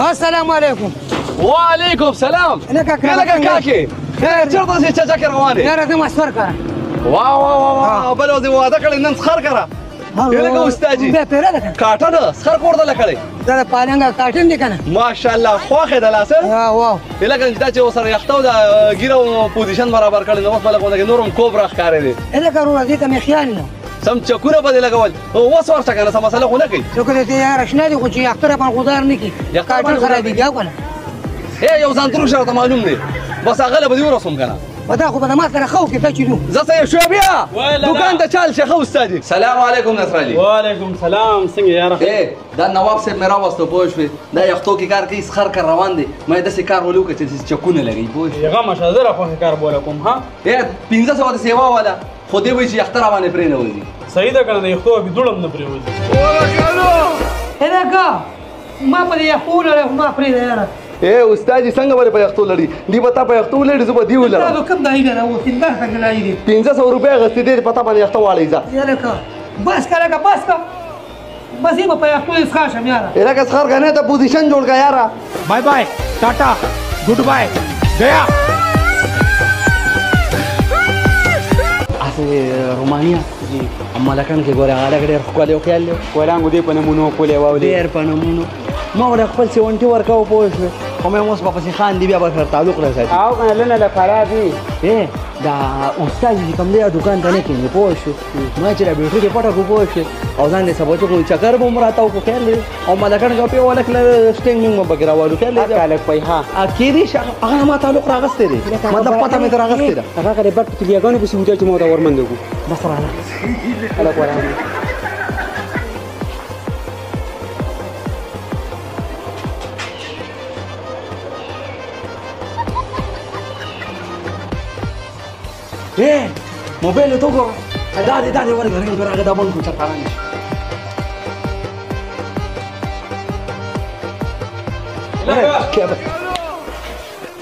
السلام عليكم. وعليكم السلام. لك كاكي خير چرته چې چا کې روانه یاره ته مسفر کړه واه بل وځي واده کړي نن سخر کړه یلګه استادجی به پیره ده کاټه سخر کوړه لکړي دا پالنګ کاټن دي کنه ماشاءالله خوخه د لاسه واو یلګه دا چې وسره یختو دا ګیرو پوزیشن برابر کړي نو خپل کوله نورم کوبره ښکارې دي اله کارو دې ته مې خیال نه سم چکونه بدل لګول او وس ورته کنه سم مسله خو نه کوي څوک دې یاره شنه دي خو چې اختر په خدار نه کی کاټن خرابېږي او کنه یو ځان تر شرط معلوم دی بس هغه به دی ورسوم کنه ودا خو به ما سره خو کې ته چلو زه شو بیا دکان ته چال شیخ استاد سلام علیکم نصر علي وعلیکم سلام څنګه یاره دا نواب صاحب میرا واستو پوښوي دا یختو کې کار کوي سخر کر روان دي مې د سکار ولو کې چې چکونه لګي پوښ هغه مشاذره خو کار بوله کوم ها 1500 د سیوا والا خو دې وی چې یختر باندې پرې نه وځي صحیح ده کنه یختو به دړم نه پرې وځي ولا کالو هرګه ما په دې خو له ما پرې یاره استاد څنګه ولې په یختو لړی دی پتا په یختو لړی زه به دی ولر دا کوم دای نه او تیندا څنګه لای دي 1500 روپیا غستې دې پتا باندې یختو والی ځه یاره کا بس کړه بس کا بس یې په یختو ښه شم یاره الهکه سخر غنه ته پوزیشن جوړ کا یاره bye bye tata good bye गया رومانیا اما لکن کې ګوره هغه ډېر خپل یو خیال له کولانګو دې په نمونو کولې واولې ډېر په نمونو ما ور خپل سیونټي ورکاو پوه شو خو مې اوس په پسې خان دی بیا به تعلق راځي او کنه لنه د خرابي دا استاد چې کوم دی دکان ته نه کېږي پوه شو ما چې را بیټري کې پټه کو پوه شو او ځان دې سبا چې چکر به مراته او خیال دی او ما لکن کو په ولا کله سټینګ مې بګرا والو خیال دی کالک پي ها اکیری هغه ما تعلق راغسته دی مطلب پته مې راغسته دی هغه کله بټ کلیګانو په سیمه چې مو دا ورمنده کو بس راغله الله قرآن موبایل ته وګوره دا دې ورغړې راغی دا بند کو چټاران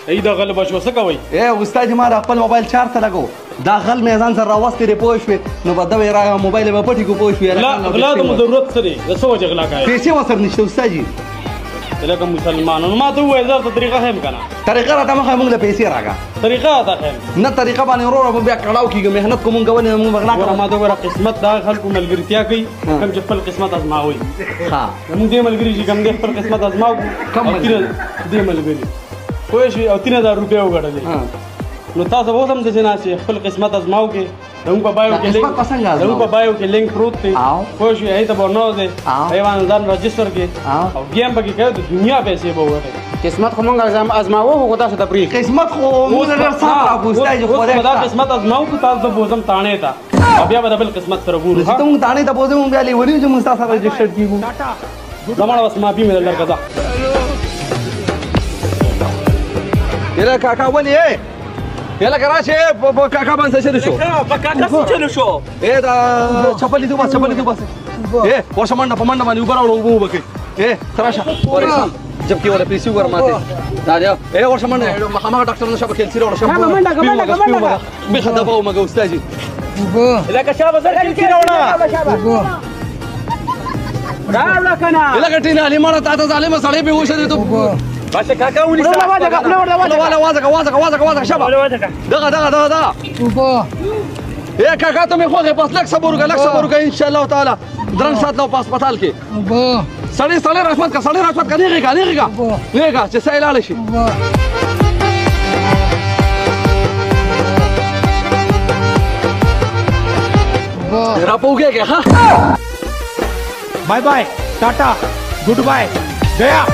ای دا غلبه شو څه کوي استاد ما خپل موبایل چارج ته لګو دا غل مې ځان سره راوستې پوه شوې نو به دا را موبایل به پټي کو پوه شوې غلا ته ضرورت سره د څه وجه غلا کوي پیسې وسر نشته استاد جی لکه مسلمانانو ما ته وایي زه طریقه هم کنه طریقه راته مخه موږ له پیسې راغا طریقه تا هم نه طریقه باندې ورور بیا کړهو کیږي مهنت کوم غوونه موږ بغلا کړو ما ته ورا قسمت دا خلکو ملګرتیا کوي کوم چې خپل قسمت ازماوي ها موږ دې ملګری چې کوم دې خپل قسمت ازماو کم دې ملګری خو شي او 3000 روپیا وګړلې نو تاسو به هم د جناسي خپل قسمت ازماو کې زموږ په بایو کې لینک پروت دی خو شي ایته ورنو دی ایوان ځان رجستر کې او گیم به کې د دنیا پیسې به وګټي قسمت خو موږ ازماو خو تاسو ته پری قسمت خو موږ ډېر صاف راغوستای خو دا قسمت ازماو کو تاسو به بوزم تانه تا بیا به بل قسمت سره ګورو ته موږ تانه ته بوزم بیا لې ونی چې موږ تاسو رجستر کیږو زموږ واس ما بي مې لړکدا یره کاکا ونی یلا کراشه کاکا باندې څه شو کاکا څه شو دا چپلی دو بس ورشمنډه په منډه باندې وګراو وو بکې تراشه ورسم جبکې ولا پیسې ورماته دا دی ورشمنډه مخامخ ډاکټر نشه بکې سره ورشم به خدابه مګه استاد جی لکه شابه زر کې راوړه راوړه کنه لکه ټینه علي مړه تاسو ظالم سړی به وشه ته بس کاکا ونی وازه شباب دغه کاکا ته مې خوغه پس لک صبر وکړه ان شاء الله تعالی درن سات لو پاس پتال کې سړی رحمت کا نیغه چې سایل اله شي را پوګه ها bye bye tata good bye गया